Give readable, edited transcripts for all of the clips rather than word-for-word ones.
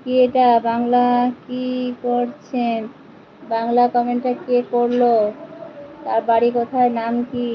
কি এটা বাংলা? কি করছেন? বাংলা কমেন্টটা কে করলো? তার বাড়ি কোথায়? নাম কি?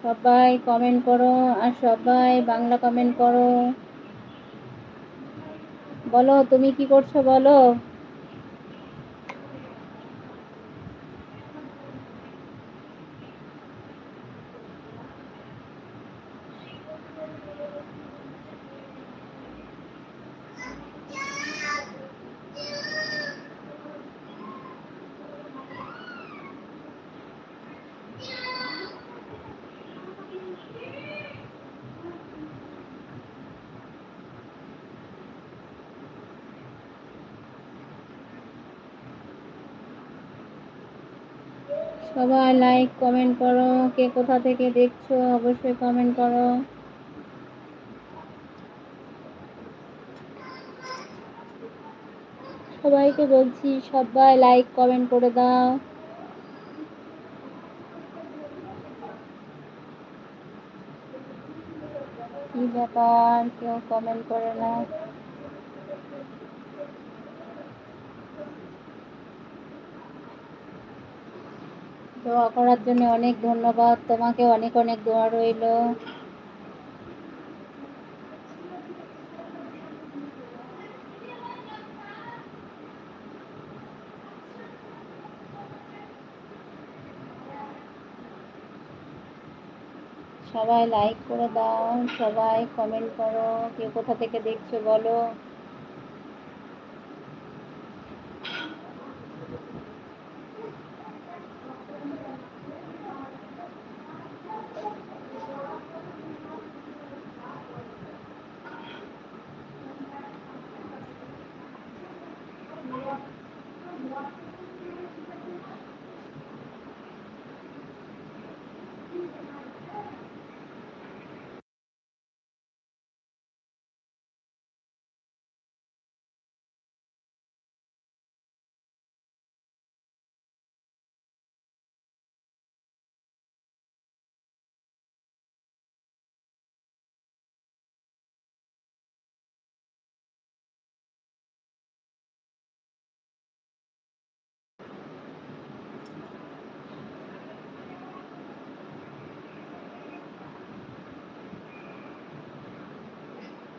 সবাই কমেন্ট করো আর সবাই বাংলা কমেন্ট করো। বলো তুমি কি করছো বলো। সবাই লাইক কমেন্ট করো। কে কোথা থেকে দেখছো অবশ্যই কমেন্ট করো। সবাইকে বলছি সবাই লাইক কমেন্ট করে দাও। কি ব্যাপার কেউ কমেন্ট করে না? দোয়া করার জন্য অনেক ধন্যবাদ, তোমাকে অনেক অনেক দোয়া রইল। সবাই লাইক করে দাও, সবাই কমেন্ট করো, কে কোথা থেকে দেখছো বলো।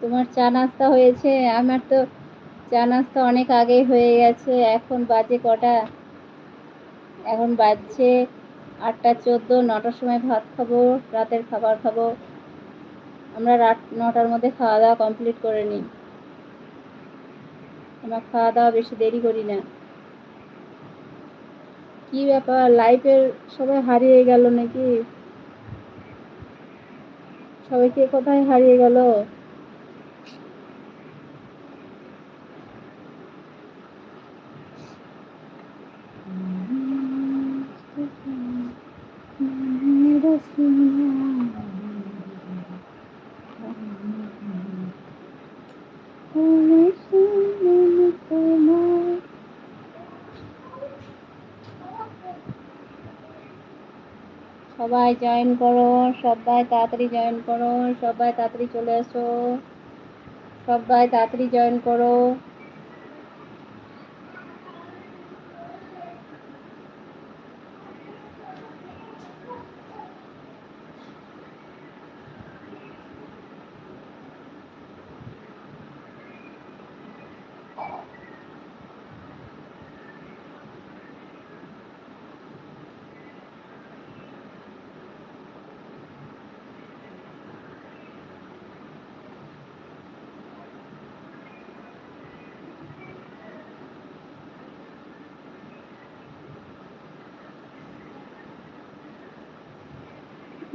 তোমার চা নাস্তা হয়েছে? আমার তো চা নাস্তা অনেক আগেই হয়ে গেছে। এখন বাজে কটা? এখন বাজছে 8টা 14। 9টার সময় ভাত খাবো, রাতের খাবার খাবো। আমরা রাত 9টার মধ্যে খাওয়া দাওয়া কমপ্লিট করে নিই। আমরা খাওয়া দাওয়া বেশি দেরি করি না। কি ব্যাপার লাইফের সবাই হারিয়ে গেল নাকি? সবাইকে কোথায় হারিয়ে গেল? সবাই জয়েন করো, সবাই তাড়াতাড়ি জয়েন করো, সবাই তাড়াতাড়ি চলে এসো, সবাই তাড়াতাড়ি জয়েন করো।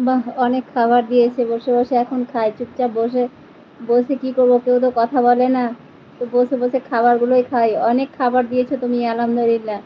বাহ, অনেক খাবার দিয়েছে, বসে বসে এখন খাই। চুপচাপ বসে বসে কি করবো, কেউ তো কথা বলে না, তো বসে বসে খাবারগুলোই খাই। অনেক খাবার দিয়েছো তুমি, আলহামদুলিল্লাহ।